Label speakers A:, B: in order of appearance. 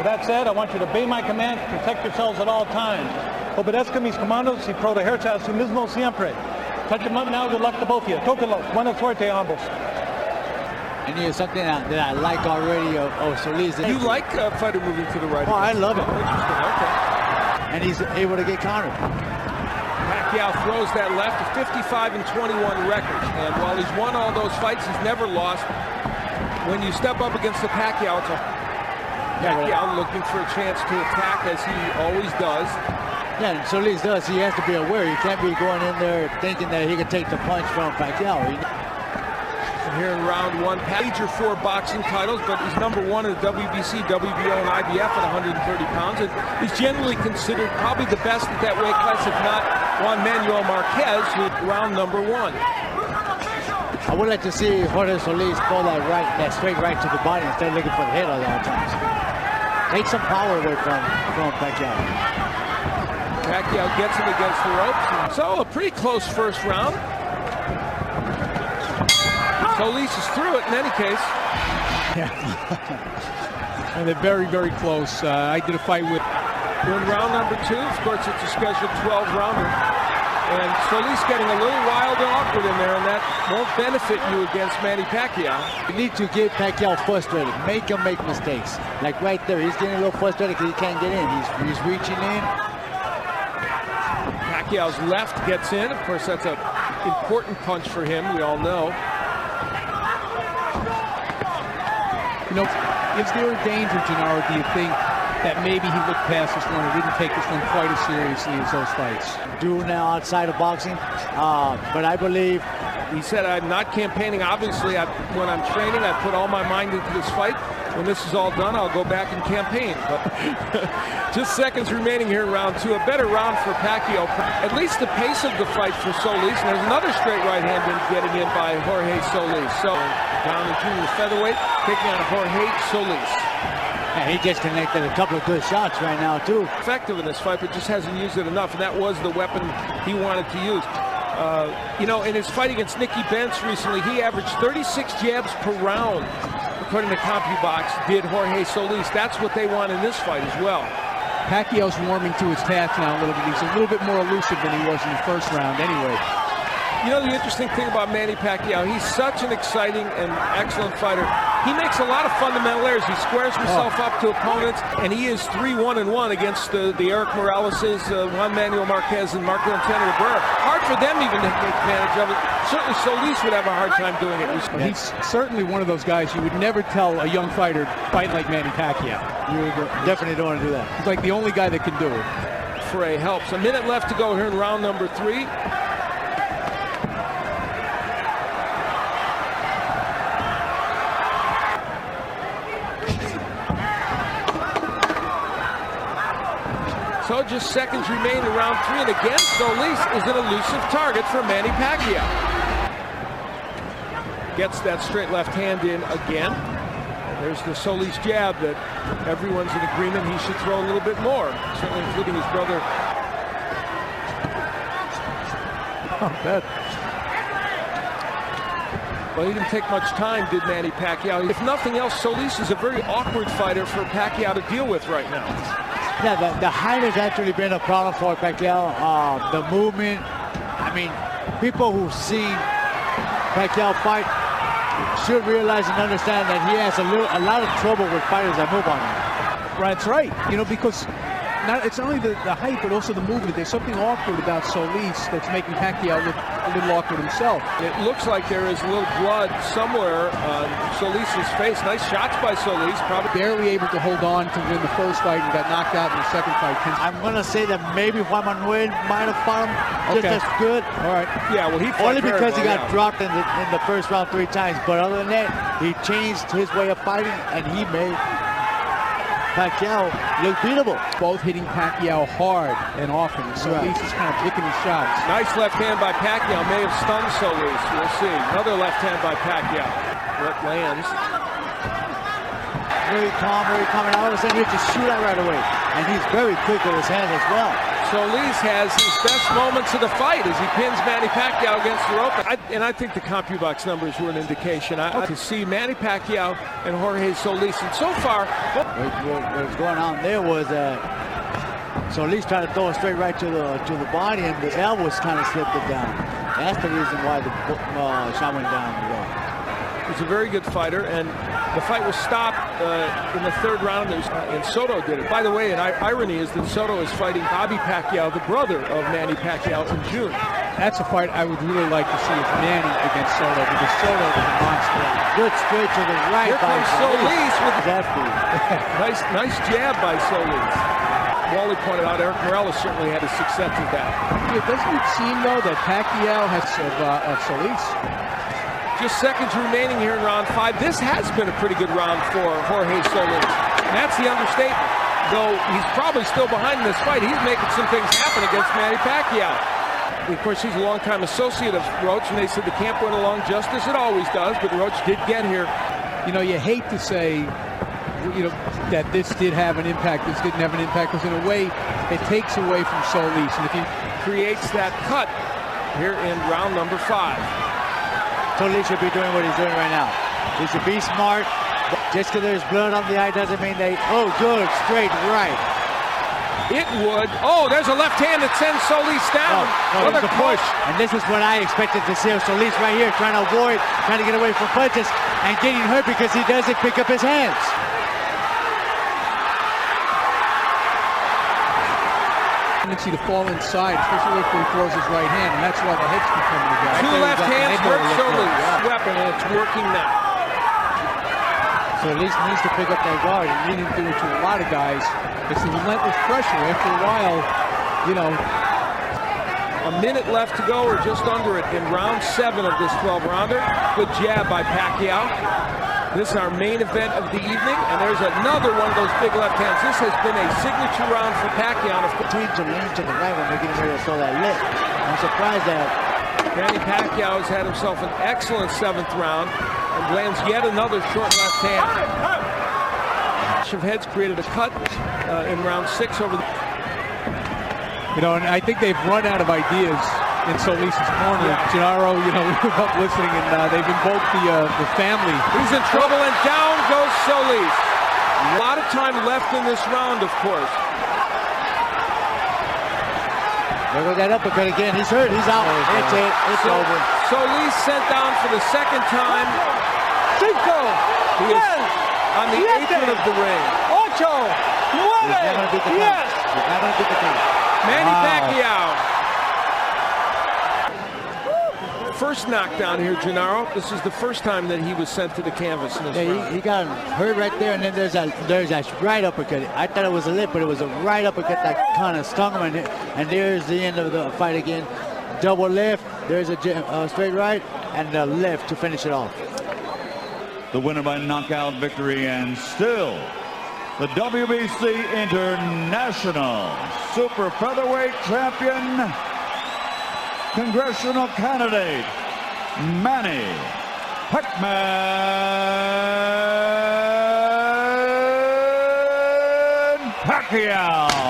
A: that said, I want you to obey my command, protect yourselves at all times. Obedezca mis comandos y protegerse a sí mismo siempre. Touch him up now, good luck to both of you. Tóquenlo. Buena suerte, ambos.
B: And here's something that I like already of Solis.
C: You like a fighter moving to the right?
B: Oh, I love it.
C: Interesting, okay.
B: And he's able to get countered.
C: Pacquiao throws that left, a 55-21 record. And while he's won all those fights, he's never lost. When you step up against the Pacquiao, it's Pacquiao looking for a chance to attack, as he always does.
B: Yeah, and Solis does. He has to be aware. He can't be going in there thinking that he can take the punch from Pacquiao.
C: Here in round one, major 4 boxing titles, but he's number 1 in the WBC, WBO, and IBF at 130 pounds. And he's generally considered probably the best at that weight class, if not Juan Marquez, with round number 1.
B: I would like to see Jorge Solis pull that straight right to the body instead of looking for the head all the time. Take some power away from Pacquiao.
C: Pacquiao gets him against the ropes. So a pretty close first round. Solis is through it in any case.
D: Yeah. And they're very, very close. I did a fight with...
C: We're in round number 2. Of course, it's a scheduled 12-rounder. And Solis getting a little wild and awkward in there, and that won't benefit you against Manny Pacquiao.
B: You need to get Pacquiao frustrated. Make him make mistakes. Like right there, he's getting a little frustrated because he can't get in. He's reaching in.
C: Pacquiao's left gets in. Of course, that's an important punch for him, we all know.
D: You know, is there a danger, Gennaro, do you think, that maybe he looked past this one and didn't take this one quite as seriously as those fights?
B: Do now outside of boxing, but I believe...
C: He said, I'm not campaigning. Obviously, when I'm training, I put all my mind into this fight. When this is all done, I'll go back and campaign. But just seconds remaining here in round 2. A better round for Pacquiao. At least the pace of the fight for Solis. And there's another straight right hand getting in by Jorge Solis. So down into the featherweight, taking on Jorge Solis.
B: Yeah, he gets connected a couple of good shots right now, too.
C: Effective in this fight, but just hasn't used it enough. And that was the weapon he wanted to use. You know, in his fight against Nicky Benz recently, he averaged 36 jabs per round. According to CompuBox, did Jorge Solis. That's what they want in this fight as well.
D: Pacquiao's warming to his task now a little bit. He's a little bit more elusive than he was in the first round anyway.
C: You know, the interesting thing about Manny Pacquiao, he's such an exciting and excellent fighter. He makes a lot of fundamental errors. He squares himself up to opponents, and he is 3-1-1 against the Erik Moraleses, Juan Marquez, and Marco Antonio Barrera. Hard for them even to take advantage of it. Certainly Solis would have a hard time doing it.
D: He's certainly one of those guys you would never tell a young fighter fight like Manny Pacquiao.
B: You definitely don't want to do that.
D: He's like the only guy that can do it.
C: Fray helps. A minute left to go here in round number 3. So just seconds remain in round 3, and again, Solis is an elusive target for Manny Pacquiao. Gets that straight left hand in again. There's the Solis jab that everyone's in agreement he should throw a little bit more, certainly including his brother. Well, he didn't take much time, did Manny Pacquiao. If nothing else, Solis is a very awkward fighter for Pacquiao to deal with right now.
B: Yeah, the height has actually been a problem for Pacquiao. The movement, I mean, people who've seen Pacquiao fight should realize and understand that he has a lot of trouble with fighters that move on him.
D: That's right, you know, because it's not only the height, but also the movement. There's something awkward about Solis that's making Pacquiao look a little awkward himself.
C: It looks like there is a little blood somewhere on Solis' face. Nice shots by Solis. Probably
D: barely able to hold on to win the first fight and got knocked out in the second fight.
B: I'm going to say that maybe Juan Manuel might have fought him just as good.
D: All right.
C: Yeah, well, he
B: only because he got dropped in the first round 3 times. But other than that, he changed his way of fighting, and he made Pacquiao look beatable.
D: Both hitting Pacquiao hard and often. Solis is kind of picking his shots.
C: Nice left hand by Pacquiao. May have stunned Solis. We'll see. Another left hand by Pacquiao. What lands.
B: very calm, and all of a sudden he just shoot out right away. And he's very quick with his hands as well.
C: Solis has his best moments of the fight as he pins Manny Pacquiao against the rope. And I think the CompuBox numbers were an indication. To see Manny Pacquiao and Jorge Solis, and so far,
B: what was going on there was Solis tried to throw a straight right to the body, and the elbows kind of slipped it down. That's the reason why the shot went down the road.
C: He's a very good fighter, and the fight was stopped in the third round, and Cotto did it. By the way, an irony is that Cotto is fighting Bobby Pacquiao, the brother of Manny Pacquiao, in June.
D: That's a fight I would really like to see, is Manny against Cotto, because Cotto is a monster.
B: Good straight to the right.
C: Here comes Solis with
B: nice
C: jab by Solis. Wally pointed out Erik Morales certainly had his success with that.
D: Doesn't it seem, though, that Pacquiao has of Solis?
C: Just seconds remaining here in round 5. This has been a pretty good round for Jorge Solis. And that's the understatement. Though he's probably still behind in this fight, he's making some things happen against Manny Pacquiao. Of course, he's a longtime associate of Roach, and they said the camp went along just as it always does, but Roach did get here.
D: You know, you hate to say, that this did have an impact, this didn't have an impact, because in a way, it takes away from Solis. And if he
C: creates that cut here in round number 5.
B: Solis should be doing what he's doing right now. He should be smart. Just because there's blood on the eye doesn't mean they... Oh, good. Straight right.
C: It would. Oh, there's a left hand that sends Solis down.
B: What a push. And this is what I expected to see. Solis right here trying to avoid, trying to get away from punches and getting hurt because he doesn't pick up his hands.
D: Tendency to fall inside, especially if he throws his right hand, and that's why the heads keep coming together.
C: Two left hands hurt Solis' weapon, and it's working now.
B: Solis needs to pick up that guard, and he didn't do it to a lot of guys. It's the relentless pressure. After a while,
C: a minute left to go, or just under it, in round 7 of this 12-rounder. Good jab by Pacquiao. This is our main event of the evening, and there's another one of those big left hands. This has been a signature round for Pacquiao.
B: Team to lean to the right when they're getting ready to throw that lift. I'm surprised that
C: Manny Pacquiao has had himself an excellent 7th round and lands yet another short left hand. Heads created a cut in round 6 over the...
D: and I think they've run out of ideas in Solis' corner. Gennaro, we were up listening, and they've invoked the family.
C: He's in trouble, and down goes Solis. A lot of time left in this round, of course.
B: There goes that uppercut again. He's hurt. He's out. It's it. It's over.
C: Solis sent down for the 2nd time.
A: Cinco.
C: He is on the apron of the ring.
A: Ocho. Nueve. Yes.
B: He's not going to beat the king.
C: Manny Pacquiao. First knockdown here, Gennaro. This is the first time that he was sent to the canvas in this round.
B: He got hurt right there, and then there's that right uppercut. I thought it was a lip, but it was a right uppercut that kind of stung him, and there's the end of the fight again. Double left, there's a straight right, and a left to finish it off.
E: The winner by knockout victory, and still the WBC International Super Featherweight Champion, congressional candidate, Manny Pacquiao.